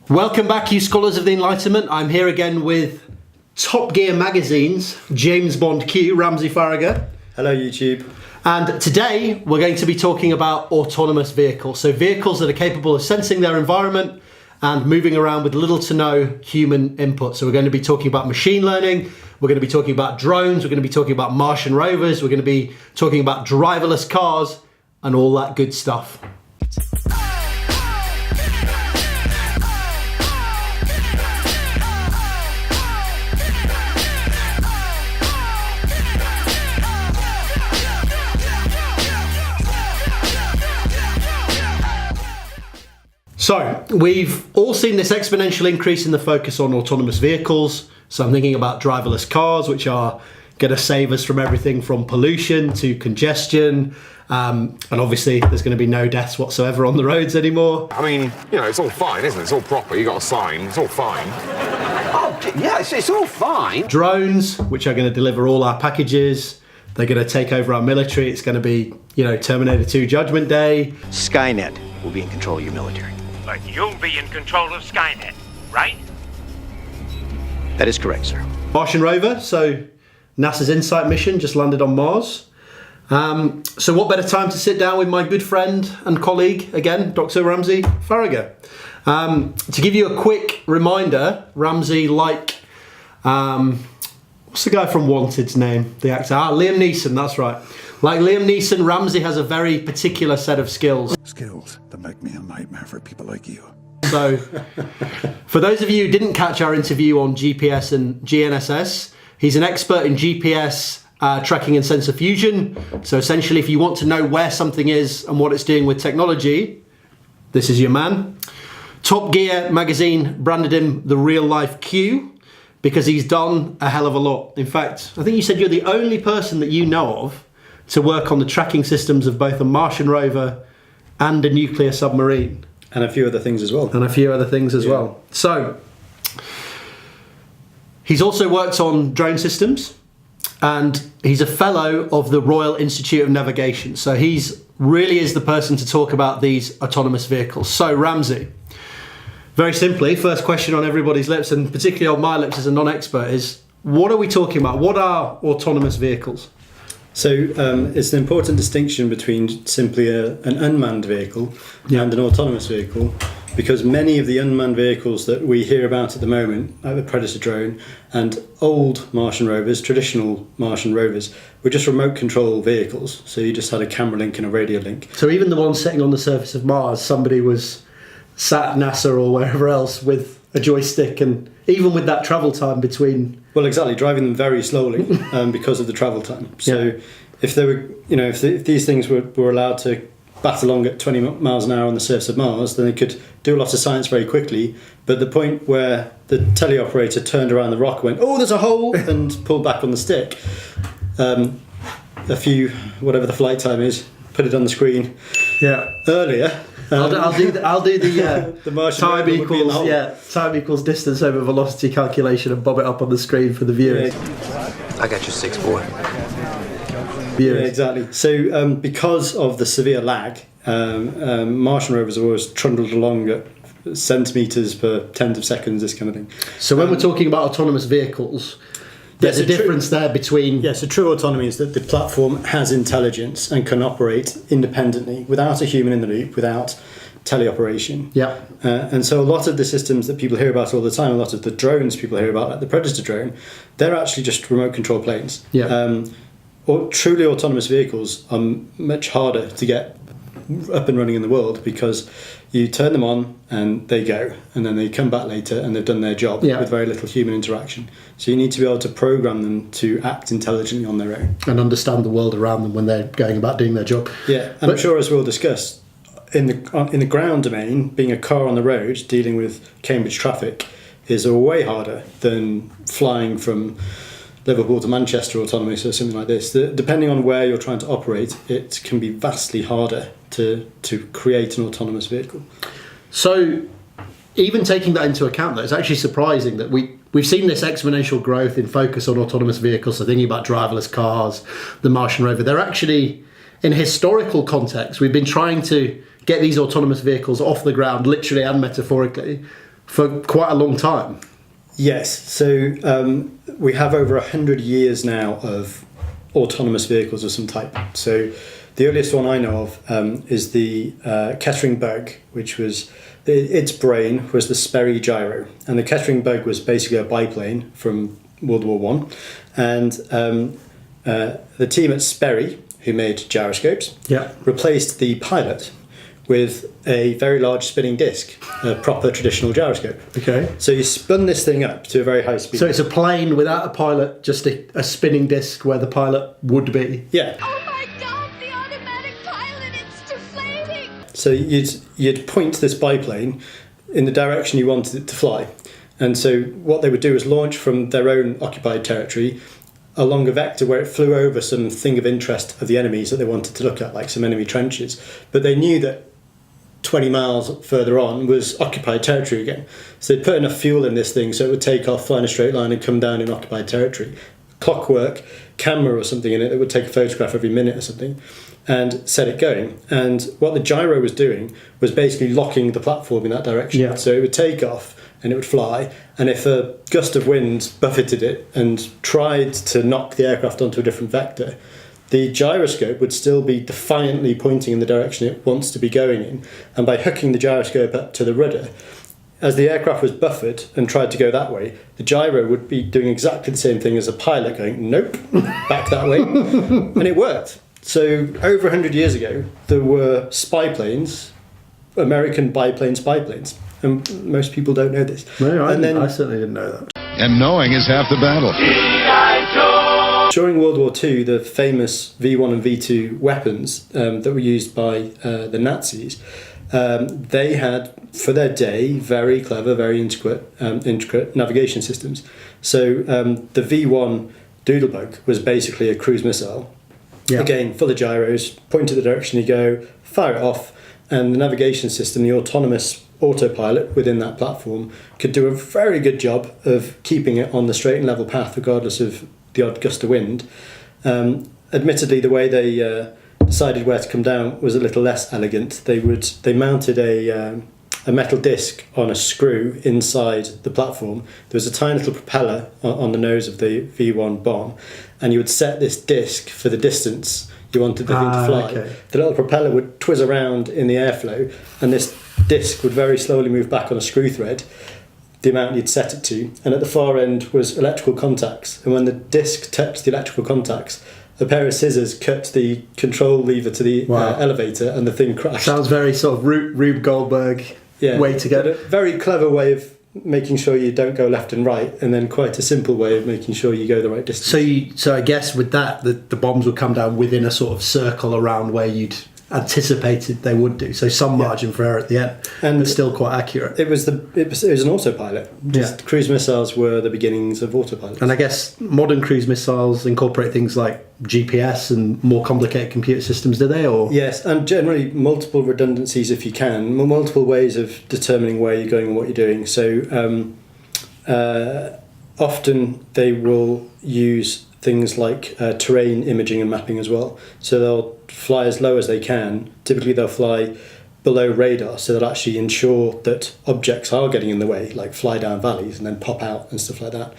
Welcome back, you scholars of the Enlightenment. I'm here again with Top Gear Magazine's James Bond Q, Ramsey Faragher. Hello, YouTube. And today we're going to be talking about autonomous vehicles. So vehicles that are capable of sensing their environment and moving around with little to no human input. So we're going to be talking about machine learning. We're going to be talking about drones. We're going to be talking about Martian rovers. We're going to be talking about driverless cars and all that good stuff. So, we've all seen this exponential increase in the focus on autonomous vehicles. So I'm thinking about driverless cars, which are going to save us from everything from pollution to congestion. And obviously, there's going to be no deaths whatsoever on the roads anymore. I mean, you know, it's all fine, isn't it? It's all proper. You got a sign. It's all fine. Oh, yeah, it's all fine. Drones, which are going to deliver all our packages. They're going to take over our military. It's going to be, you know, Terminator 2 Judgment Day. Skynet will be in control of your military. But you'll be in control of Skynet, right? That is correct, sir. Martian rover, so NASA's InSight mission just landed on Mars. So what better time to sit down with my good friend and colleague, again, Dr. Ramsey Faragher. To give you a quick reminder, Ramsey, like, what's the guy from Wanted's name, the actor? Liam Neeson, that's right. Like Liam Neeson, Ramsey has a very particular set of skills. Skills that make me a nightmare for people like you. So, for those of you who didn't catch our interview on GPS and GNSS, he's an expert in GPS tracking and sensor fusion. So essentially, if you want to know where something is and what it's doing with technology, this is your man. Top Gear magazine branded him the real life Q because he's done a hell of a lot. In fact, I think you said you're the only person that you know of to work on the tracking systems of both a Martian rover and a nuclear submarine. And a few other things as well. Well. So, he's also worked on drone systems, and he's a fellow of the Royal Institute of Navigation. So he's really is the person to talk about these autonomous vehicles. So Ramsey, very simply, first question on everybody's lips, and particularly on my lips as a non-expert, is what are we talking about? What are autonomous vehicles? So it's an important distinction between simply an unmanned vehicle and an autonomous vehicle, because many of the unmanned vehicles that we hear about at the moment, like the Predator drone and old Martian rovers, traditional Martian rovers, were just remote control vehicles. So you just had a camera link and a radio link. So even the ones sitting on the surface of Mars, somebody was sat at NASA or wherever else with a joystick, and even with that travel time between... Well, exactly, driving them very slowly because of the travel time. So if they were, you know, if these things were allowed to bat along at 20 miles an hour on the surface of Mars, then they could do a lot of science very quickly. But the point where the teleoperator turned around the rock, went, "Oh, there's a hole," and pulled back on the stick. A few, whatever the flight time is, put it on the screen. Yeah. Earlier. I'll do the the Martian time equals distance over velocity calculation and bob it up on the screen for the viewers. I got you 6, boy. Yeah, exactly. So because of the severe lag, Martian rovers are always trundled along at centimetres per tenth of seconds, this kind of thing. So when we're talking about autonomous vehicles, there's a difference there between... Yeah, so true autonomy is that the platform has intelligence and can operate independently without a human in the loop, without teleoperation. Yeah. And so a lot of the systems that people hear about all the time, a lot of the drones people hear about, like the Predator drone, they're actually just remote control planes. Yeah. Truly autonomous vehicles are much harder to get up and running in the world, because you turn them on and they go, and then they come back later and they've done their job with very little human interaction. So you need to be able to program them to act intelligently on their own and understand the world around them when they're going about doing their job. Yeah, and I'm sure, as we'll discuss, in the ground domain, being a car on the road dealing with Cambridge traffic is way harder than flying from Liverpool to Manchester autonomous or something like this. Depending on where you're trying to operate, it can be vastly harder to create an autonomous vehicle. So even taking that into account, though, it's actually surprising that we've seen this exponential growth in focus on autonomous vehicles. So thinking about driverless cars, the Martian rover, they're actually, in historical context, we've been trying to get these autonomous vehicles off the ground, literally and metaphorically, for quite a long time. Yes, so we have over 100 years now of autonomous vehicles of some type. So the earliest one I know of is the Kettering Bug, which was, its brain was the Sperry gyro. And the Kettering Bug was basically a biplane from World War One. And the team at Sperry, who made gyroscopes, replaced the pilot with a very large spinning disc, a proper traditional gyroscope. Okay. So you spun this thing up to a very high speed. So it's a plane without a pilot, just a spinning disc where the pilot would be. Yeah. Oh my god, the automatic pilot, it's deflating! So you'd point this biplane in the direction you wanted it to fly. And so what they would do is launch from their own occupied territory along a vector where it flew over some thing of interest of the enemies that they wanted to look at, like some enemy trenches. But they knew that 20 miles further on was occupied territory again. So they'd put enough fuel in this thing so it would take off, fly in a straight line and come down in occupied territory. Clockwork, camera or something in it that would take a photograph every minute or something and set it going. And what the gyro was doing was basically locking the platform in that direction. Yeah. So it would take off and it would fly, and if a gust of wind buffeted it and tried to knock the aircraft onto a different vector, the gyroscope would still be defiantly pointing in the direction it wants to be going in, and by hooking the gyroscope up to the rudder, as the aircraft was buffered and tried to go that way, the gyro would be doing exactly the same thing as a pilot going, nope, back that way, and it worked. So over 100 years ago, there were spy planes, American biplane spy planes, and most people don't know this. No, I certainly didn't know that. And knowing is half the battle. During World War II, the famous V1 and V2 weapons that were used by the Nazis, they had, for their day, very clever, very intricate navigation systems. So the V1 Doodlebug was basically a cruise missile. Yeah. Again, full of gyros, point to the direction you go, fire it off, and the navigation system, the autonomous autopilot within that platform, could do a very good job of keeping it on the straight and level path regardless of the odd gust of wind. Admittedly, the way they decided where to come down was a little less elegant. They mounted a metal disc on a screw inside the platform. There was a tiny little propeller on the nose of the V1 bomb, and you would set this disc for the distance you wanted the thing to fly. Okay. The little propeller would twizz around in the airflow, and this disc would very slowly move back on a screw thread, the amount you'd set it to, and at the far end was electrical contacts, and when the disc touched the electrical contacts, a pair of scissors cut the control lever to the elevator, and the thing crashed. Sounds very sort of Rube Goldberg way to go. A very clever way of making sure you don't go left and right, and then quite a simple way of making sure you go the right distance. So I guess with that, the bombs would come down within a sort of circle around where you'd anticipated they would do. So some margin for error at the end, but still quite accurate. It was an autopilot. Just cruise missiles were the beginnings of autopilots. And I guess modern cruise missiles incorporate things like GPS and more complicated computer systems, do they? Or yes, and generally multiple redundancies if you can, multiple ways of determining where you're going and what you're doing. So often they will use things like terrain imaging and mapping as well. So they'll fly as low as they can. Typically they'll fly below radar, so they'll actually ensure that objects are getting in the way, like fly down valleys and then pop out and stuff like that.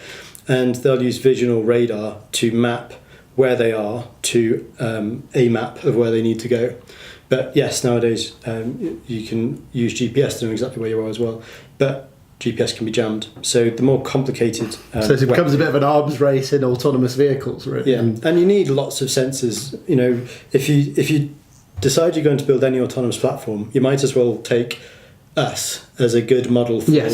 And they'll use visual radar to map where they are to a map of where they need to go. But yes, nowadays you can use GPS to know exactly where you are as well. But GPS can be jammed, so the more complicated. So it becomes a bit of an arms race in autonomous vehicles, really. Yeah, and you need lots of sensors. You know, if you decide you're going to build any autonomous platform, you might as well take us as a good model for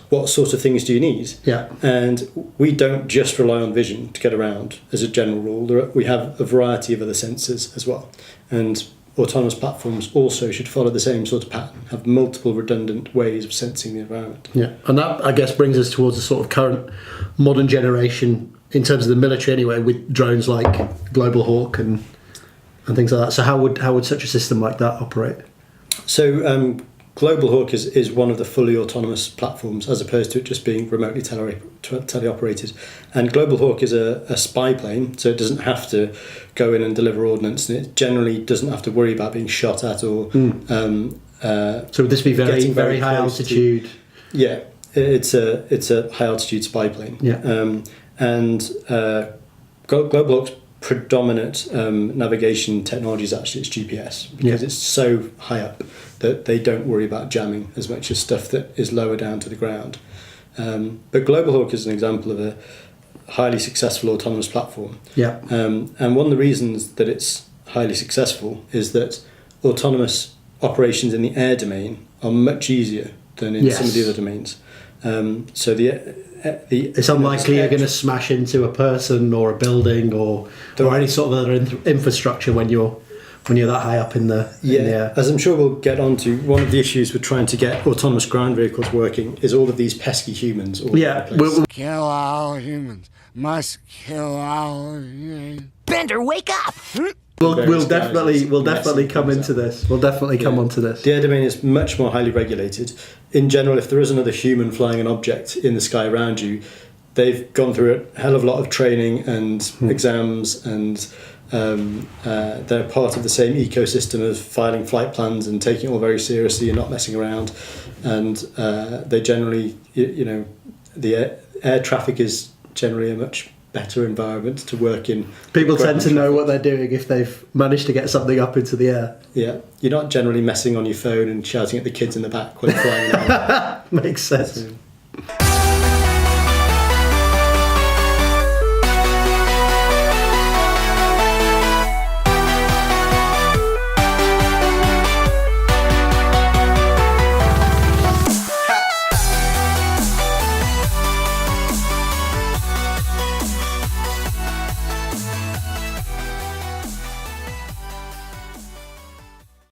what sort of things do you need. Yeah, and we don't just rely on vision to get around. As a general rule, we have a variety of other sensors as well, and autonomous platforms also should follow the same sort of pattern, have multiple redundant ways of sensing the environment. Yeah, and that, I guess, brings us towards the sort of current modern generation in terms of the military anyway, with drones like Global Hawk and things like that. So how would such a system like that operate? So Global Hawk is one of the fully autonomous platforms, as opposed to it just being remotely teleoperated. And Global Hawk is a spy plane, so it doesn't have to go in and deliver ordnance, and it generally doesn't have to worry about being shot at or. So would this be very high altitude? Yeah, It's a high altitude spy plane. Yeah. Global Hawk's predominant navigation technology is actually its GPS, because it's so high up that they don't worry about jamming as much as stuff that is lower down to the ground. But Global Hawk is an example of a highly successful autonomous platform. Yeah. And one of the reasons that it's highly successful is that autonomous operations in the air domain are much easier than in some of the other domains. So it's unlikely you're going to smash into a person or a building or any sort of other infrastructure when you're that high up in the air. As I'm sure we'll get onto, one of the issues with trying to get autonomous ground vehicles working is all of these pesky humans. All over the place. Kill all humans. Must kill all humans. Bender, wake up! We'll definitely come into this. We'll definitely come onto this. The air domain is much more highly regulated. In general, if there is another human flying an object in the sky around you, they've gone through a hell of a lot of training and exams, and they're part of the same ecosystem of filing flight plans and taking it all very seriously and not messing around. And they generally, the air traffic is generally a much better environment to work in. People tend to know what they're doing if they've managed to get something up into the air. Yeah, you're not generally messing on your phone and shouting at the kids in the back when you're flying around. Makes sense. So,